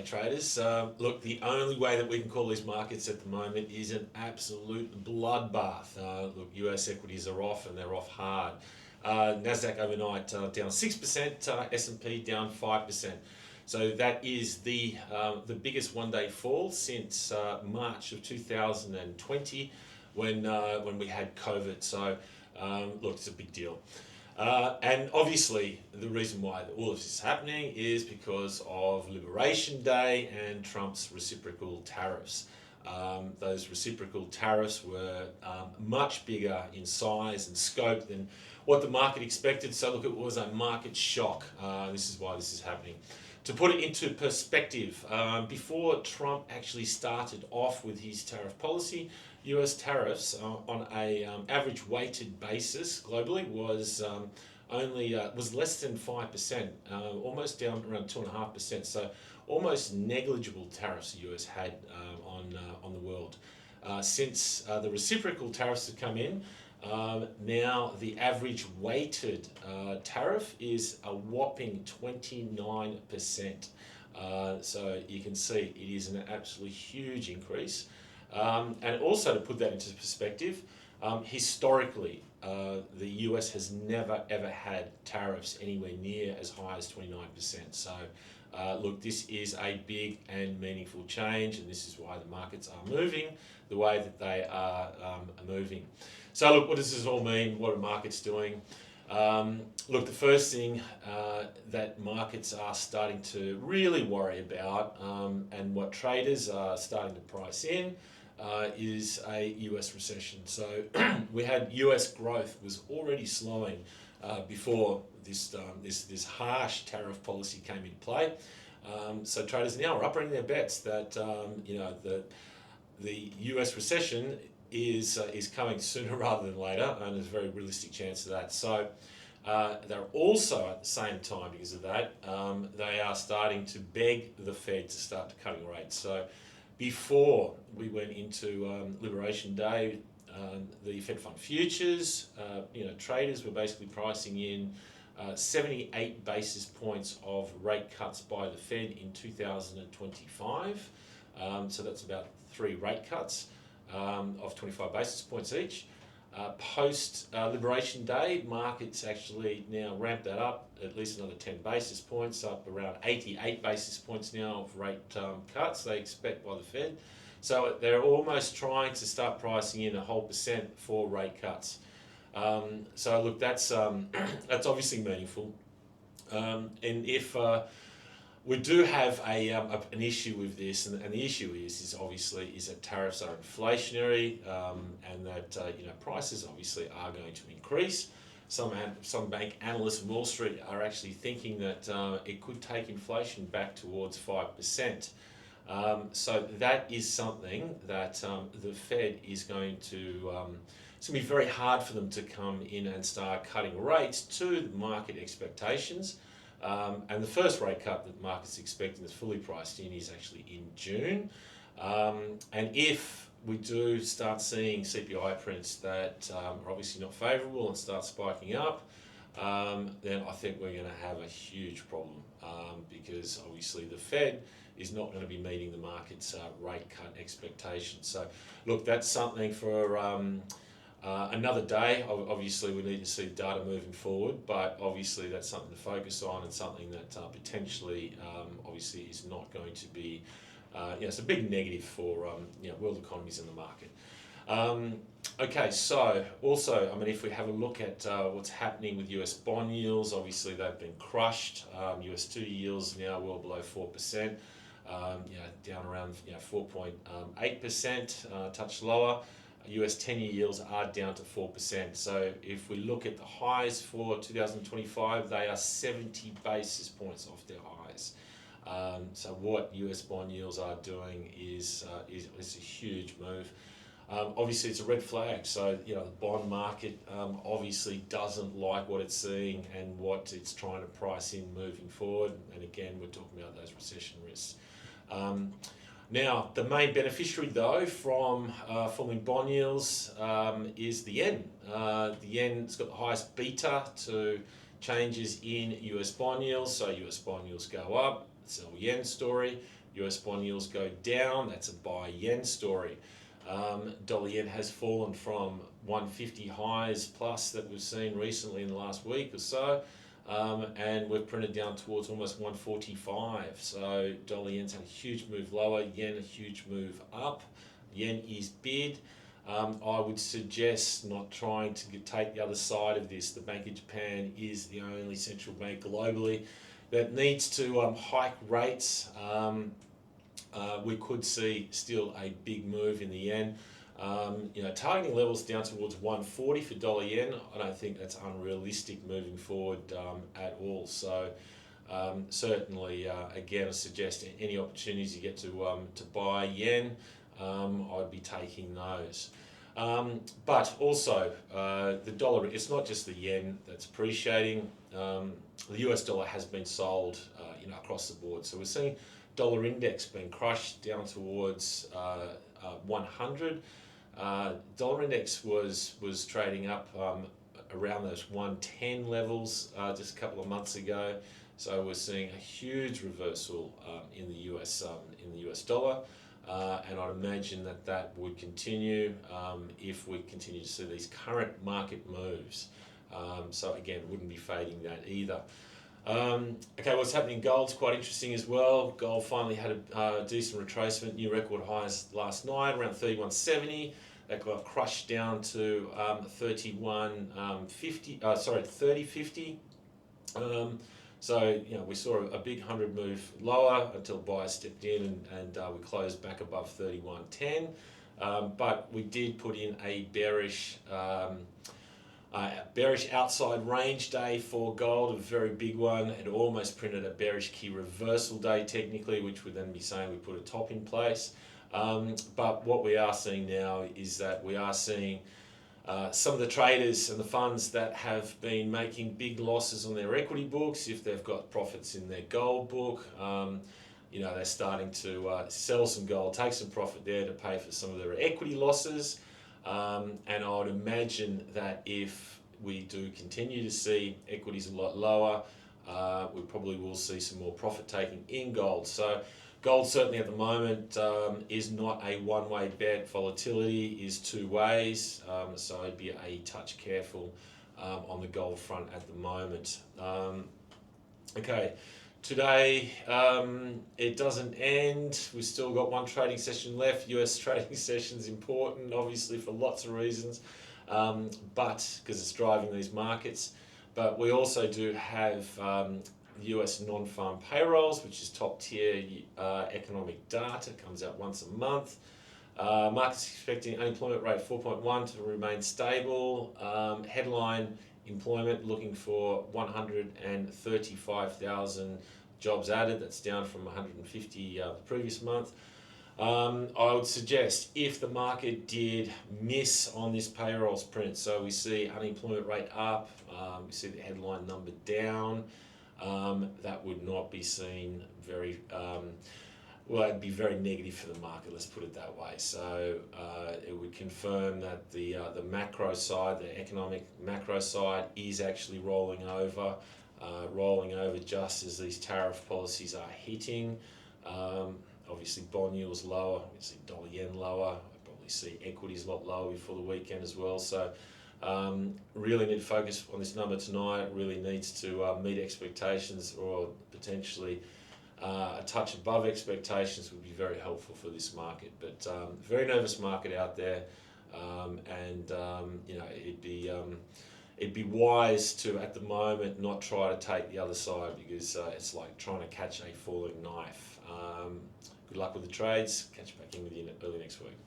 traders. Look, the only way that we can call these markets at the moment is an absolute bloodbath. Look, US equities are off, and they're off hard. Nasdaq overnight down 6%, S&P down 5%. So that is the biggest one-day fall since March of 2020, when we had COVID. So look, it's a big deal. And obviously, the reason why all of this is happening is because of Liberation Day and Trump's reciprocal tariffs. Those reciprocal tariffs were much bigger in size and scope than what the market expected. So look, it was a market shock. This is why this is happening. To put it into perspective, before Trump actually started off with his tariff policy, US tariffs on a average weighted basis globally was was less than 5%, almost down around 2.5%. So almost negligible tariffs the US had on the world. Since the reciprocal tariffs have come in, now the average weighted tariff is a whopping 29%. So you can see it is an absolutely huge increase. And also, to put that into perspective, historically, the US has never ever had tariffs anywhere near as high as 29%. So look, this is a big and meaningful change, and this is why the markets are moving the way that they are moving. So look, what does this all mean? What are markets doing? Look, the first thing that markets are starting to really worry about, and what traders are starting to price in, is a US recession. So we had US growth was already slowing before this harsh tariff policy came into play. So traders now are upping their bets that the US recession is coming sooner rather than later, and there's a very realistic chance of that. So they're also, at the same time, because of that, they are starting to beg the Fed to start cutting rates. So before we went into Liberation Day, the Fed Fund futures, traders were basically pricing in 78 basis points of rate cuts by the Fed in 2025. So that's about 3 rate cuts of 25 basis points each. Post Liberation Day, markets actually now ramped that up at least another 10 basis points, up around 88 basis points now of rate cuts they expect by the Fed. So they're almost trying to start pricing in a whole percent for rate cuts. So look, that's obviously meaningful. And if we do have an issue with this, and the issue is obviously that tariffs are inflationary, and that prices obviously are going to increase. Some bank analysts in Wall Street are actually thinking that it could take inflation back towards 5%. So that is something that the Fed is going to. It's going to be very hard for them to come in and start cutting rates to the market expectations. And the first rate cut that the market's expecting that's fully priced in is actually in June. And if we do start seeing CPI prints that are obviously not favourable and start spiking up, then I think we're going to have a huge problem, because obviously the Fed is not going to be meeting the market's rate cut expectations. So look, that's something for another day. Obviously, we need to see data moving forward, but obviously that's something to focus on, and something that potentially, obviously, is not going to be, it's a big negative for world economies and the market. Okay, so also, if we have a look at what's happening with US bond yields, obviously they've been crushed. US 2 yields now well below 4%, down around 4.8%, touch lower. US 10-year yields are down to 4%. So if we look at the highs for 2025, they are 70 basis points off their highs. So what US bond yields are doing is a huge move. Obviously, it's a red flag. So the bond market obviously doesn't like what it's seeing and what it's trying to price in moving forward. And again, we're talking about those recession risks. Now, the main beneficiary, though, from falling bond yields is the yen. The yen's got the highest beta to changes in US bond yields. So US bond yields go up, it's a yen story. US bond yields go down, that's a buy yen story. Dollar yen has fallen from 150 highs plus that we've seen recently in the last week or so, and we've printed down towards almost 145. So dollar yen's had a huge move lower, yen a huge move up. Yen is bid. I would suggest not trying to take the other side of this. The Bank of Japan is the only central bank globally that needs to hike rates. We could see still a big move in the yen. Targeting levels down towards 140 for dollar yen. I don't think that's unrealistic moving forward at all. So certainly, again, I suggest any opportunities you get to buy yen, I'd be taking those. But also, the dollar, it's not just the yen that's appreciating. The US dollar has been sold across the board. So we're seeing dollar index being crushed down towards 100. Dollar index was trading up around those 110 levels just a couple of months ago. So we're seeing a huge reversal in the US dollar. And I'd imagine that would continue if we continue to see these current market moves. So again, wouldn't be fading that either. Okay, what's happening in gold's quite interesting as well. Gold finally had a decent retracement, new record highs last night, around 31.70. That got crushed down to 30.50. So we saw a big 100 move lower until buyers stepped in and we closed back above 31.10. But we did put in a bearish outside range day for gold, a very big one. It almost printed a bearish key reversal day technically, which would then be saying we put a top in place. But what we are seeing now is that we are seeing some of the traders and the funds that have been making big losses on their equity books, if they've got profits in their gold book, they're starting to sell some gold, take some profit there to pay for some of their equity losses. And I would imagine that if we do continue to see equities a lot lower, we probably will see some more profit taking in gold. So gold certainly at the moment is not a one-way bet. Volatility is two ways, so I'd be a touch careful on the gold front at the moment. Okay, today it doesn't end. We've still got one trading session left. US trading session is important, obviously, for lots of reasons, but because it's driving these markets. But we also do have US non-farm payrolls, which is top tier economic data, comes out once a month. Markets expecting unemployment rate 4.1 to remain stable. Headline employment looking for 135,000 jobs added. That's down from 150 the previous month. I would suggest if the market did miss on this payrolls print, so we see unemployment rate up, we see the headline number down, that would not be seen very, it'd be very negative for the market, let's put it that way. So it would confirm that the macro side, the economic macro side is actually rolling over just as these tariff policies are hitting. Obviously bond yields lower, we see dollar yen lower, I probably see equities a lot lower before the weekend as well. So really need to focus on this number tonight. Really needs to meet expectations or potentially a touch above expectations would be very helpful for this market. But very nervous market out there, and it'd be wise to at the moment not try to take the other side because it's like trying to catch a falling knife. Good luck with the trades. Catch back in with you early next week.